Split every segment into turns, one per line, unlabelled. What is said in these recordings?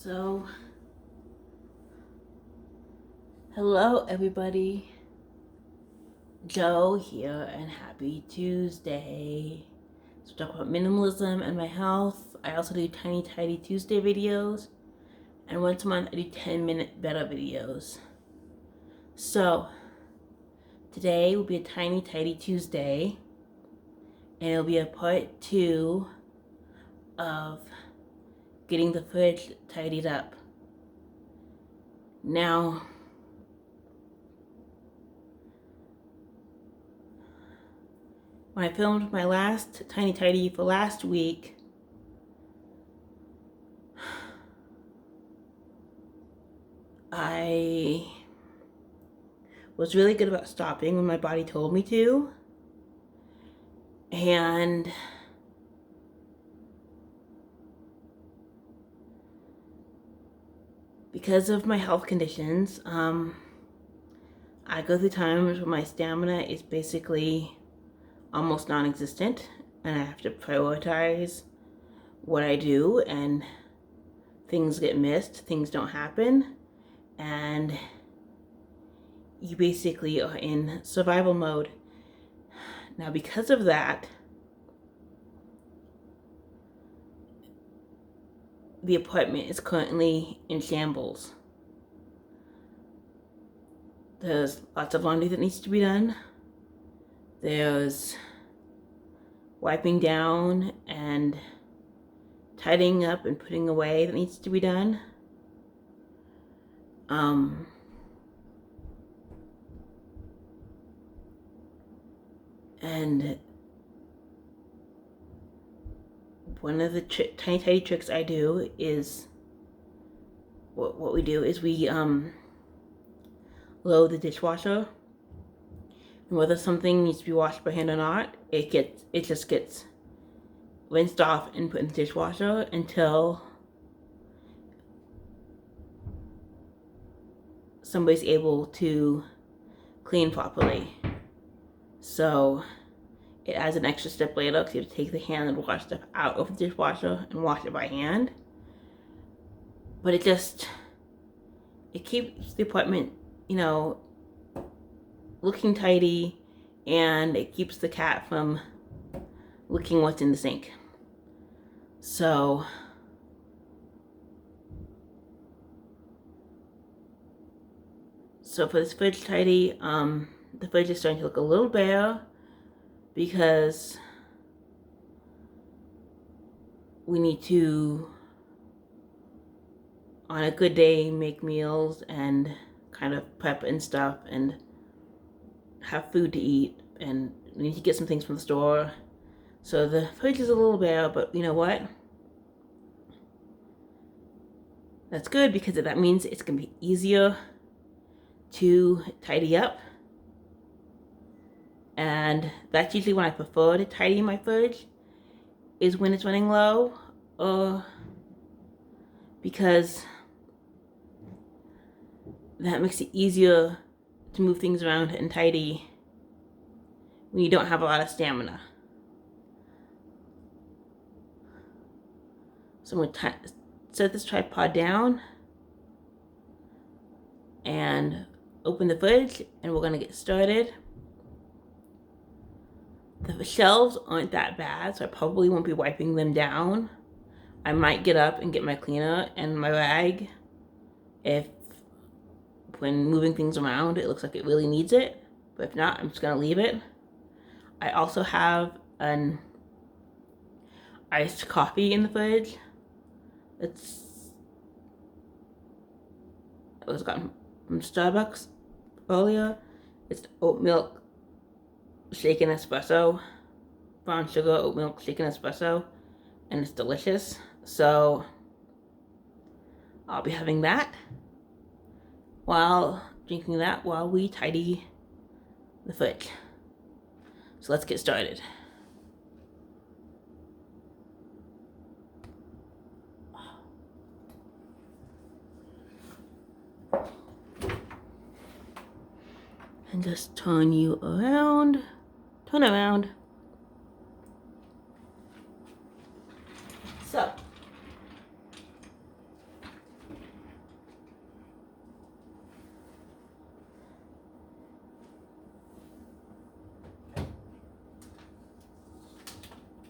So, hello everybody. Joe here, and happy Tuesday. So, talk about minimalism and my health. I also do Tiny Tidy Tuesday videos, and once a month I do 10-minute better videos. So, today will be a Tiny Tidy Tuesday, and it'll be a part 2 of getting the fridge tidied up. Now, when I filmed my last Tiny Tidy for last week, I was really good about stopping when my body told me to. And because of my health conditions, I go through times where my stamina is basically almost non-existent, and I have to prioritize what I do, and things get missed, things don't happen, and you basically are in survival mode. Now, because of that, the apartment is currently in shambles. There's lots of laundry that needs to be done. There's wiping down and tidying up and putting away that needs to be done. And one of the tiny tidy tricks I do is what we do is we load the dishwasher, and whether something needs to be washed by hand or not, it just gets rinsed off and put in the dishwasher until somebody's able to clean properly. So it adds an extra step later because you have to take the hand and wash stuff out of the dishwasher and wash it by hand. But it keeps the apartment, looking tidy, and it keeps the cat from licking what's in the sink. So for this fridge tidy, the fridge is starting to look a little bare because we need to, on a good day, make meals and kind of prep and stuff and have food to eat, and we need to get some things from the store. So the fridge is a little bare, but you know what? That's good, because that means it's going to be easier to tidy up. And that's usually when I prefer to tidy my fridge, is when it's running low, because that makes it easier to move things around and tidy when you don't have a lot of stamina. So I'm going to set this tripod down and open the fridge, and we're going to get started. The shelves aren't that bad, so I probably won't be wiping them down. I might get up and get my cleaner and my rag if, when moving things around, it looks like it really needs it. But if not, I'm just going to leave it. I also have an iced coffee in the fridge. It was gotten from Starbucks earlier. It's oat milk shaken espresso, brown sugar oat milk shaken espresso, and it's delicious. So I'll be having that while drinking that while we tidy the fridge. So let's get started. And just turn you around. Turn around. So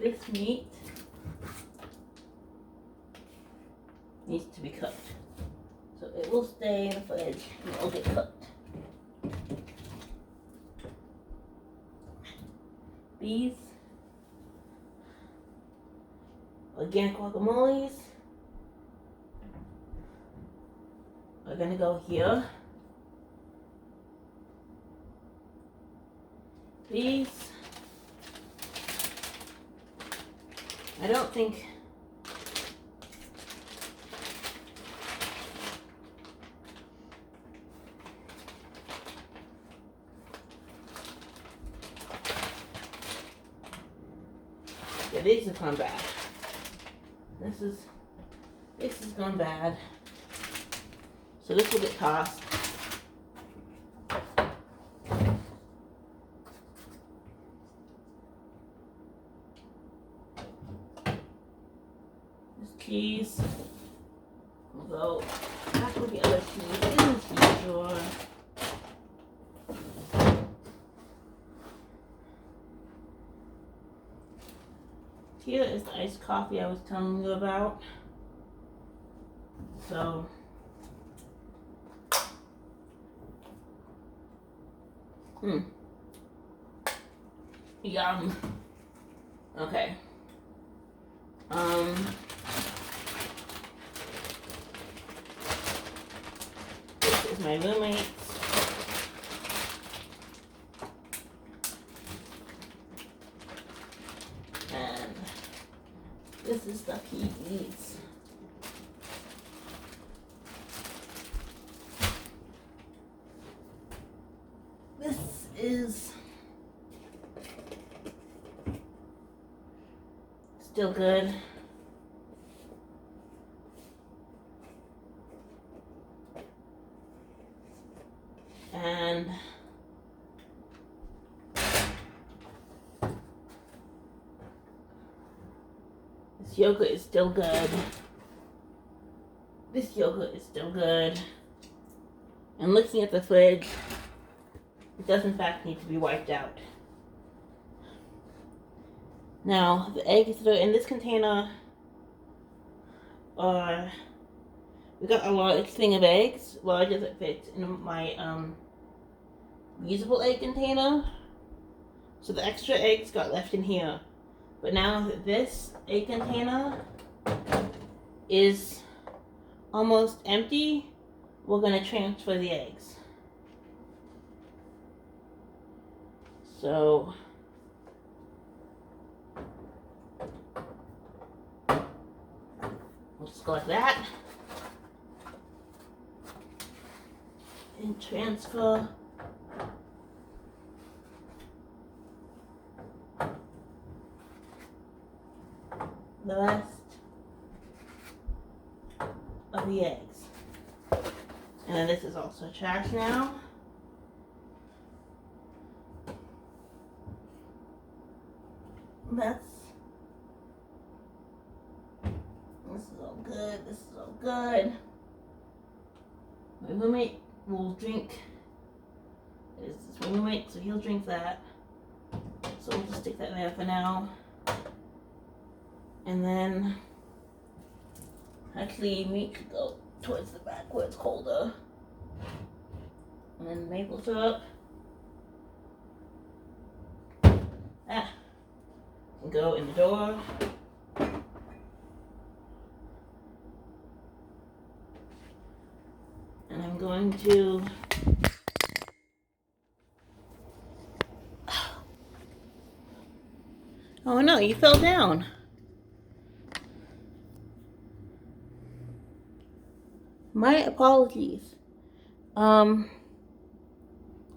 this meat needs to be cooked. So it will stay in the fridge and it will get cooked. These organic guacamoles are gonna go here. These, I don't think these have gone bad. This has gone bad. So this will get tossed. This cheese will go back with the other cheese in the cheese drawer. Here is the iced coffee I was telling you about. So, yum. Okay. This is my roommate's. And this is stuff he eats. This is still good. And this yogurt is still good. This yogurt is still good. And looking at the fridge, it does in fact need to be wiped out. Now, the eggs that are in this container are, we got a large thing of eggs, large as it fits in my reusable egg container. So the extra eggs got left in here. But now that this egg container is almost empty, we're going to transfer the eggs. So we'll just go like that and transfer the rest of the eggs. And then this is also trash now. This is all good. This is all good. My roommate will drink. This is my roommate, so he'll drink that. So we'll just stick that there for now. And then, actually, meat could go towards the back where it's colder. And then maple syrup. Can go in the door. And I'm going to oh no, you fell down. My apologies. I'm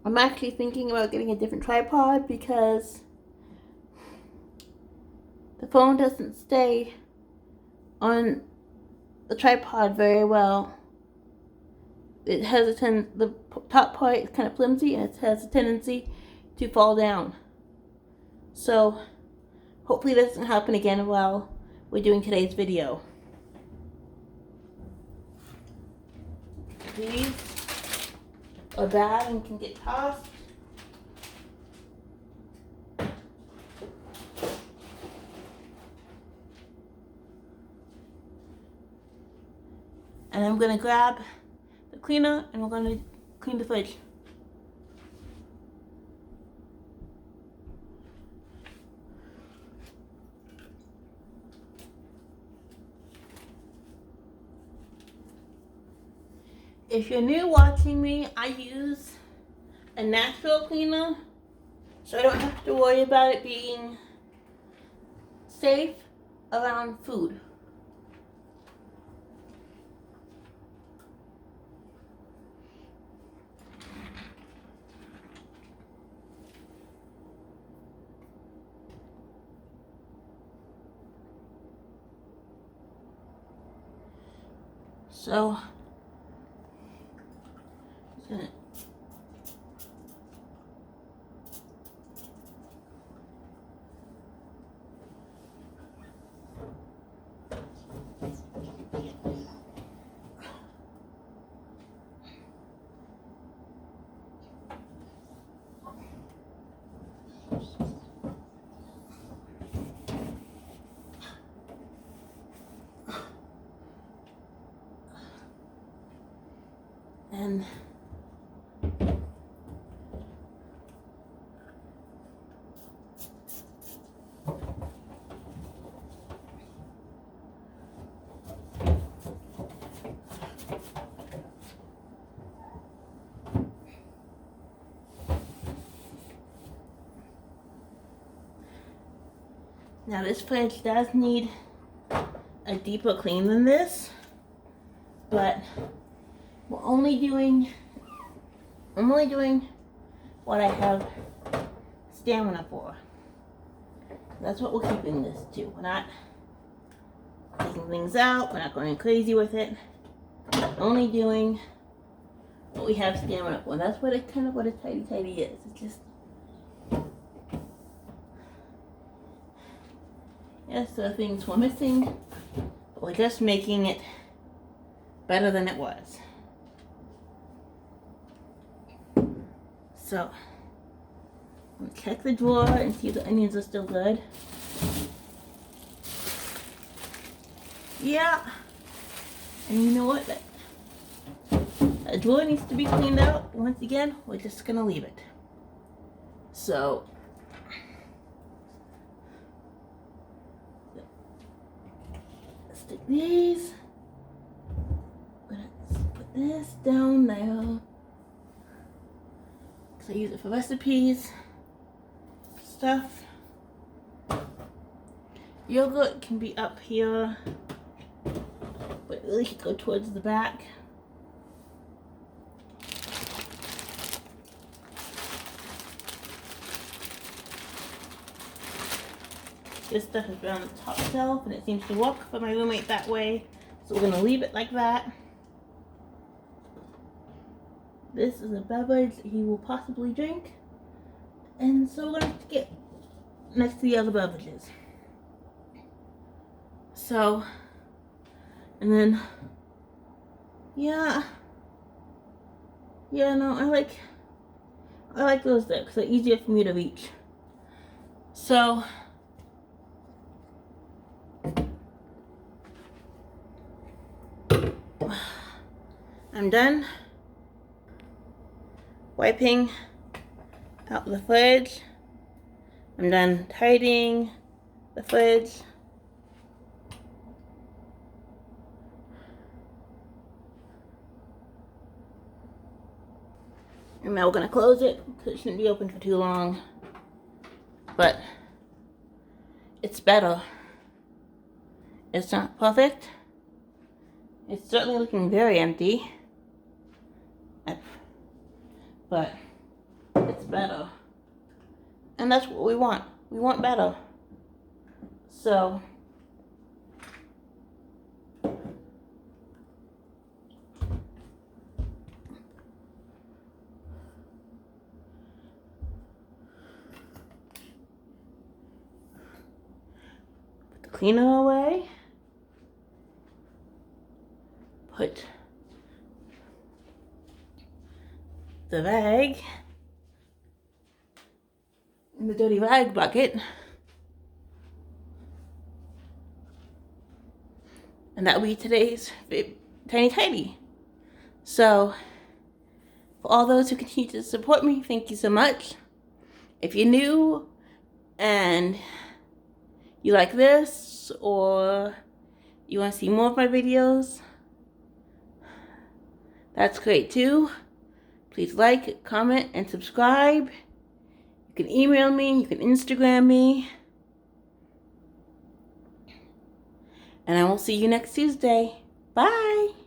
actually thinking about getting a different tripod because the phone doesn't stay on the tripod very well. It has the top part is kind of flimsy and it has a tendency to fall down. So hopefully this doesn't happen again while we're doing today's video. These are bad and can get tossed. And I'm gonna grab the cleaner and we're gonna clean the fridge. If you're new watching me, I use a natural cleaner, so I don't have to worry about it being safe around food. So, just gonna and now this fridge does need a deeper clean than this, but I'm only doing what I have stamina for. That's what we're keeping this to. We're not taking things out, we're not going crazy with it. Only doing what we have stamina for. That's what it kind of what a tidy is. It's just, yes, there are things we're missing, but we're just making it better than it was. So, I'm gonna check the drawer and see if the onions are still good. Yeah. And you know what? That drawer needs to be cleaned out. Once again, we're just gonna leave it. So, stick these. Let's put this down there. Cause I use it for recipes, stuff. Yogurt can be up here, but it really should go towards the back. This stuff is around the top shelf and it seems to work for my roommate that way. So we're gonna leave it like that. This is a beverage that he will possibly drink. And so we're gonna get next to the other beverages. So, and then, yeah, no, I like those there because they're easier for me to reach. So, I'm done wiping out the fridge. I'm done tidying the fridge. And now we're gonna close it because it shouldn't be open for too long. But it's better. It's not perfect. It's certainly looking very empty. But it's better. And that's what we want. We want better. So put the cleaner away. Put the rag in the dirty rag bucket. And that will be today's tiny, tiny. So, for all those who continue to support me, thank you so much. If you're new and you like this, or you want to see more of my videos, that's great too. Please like, comment, and subscribe. You can email me, you can Instagram me. And I will see you next Tuesday. Bye.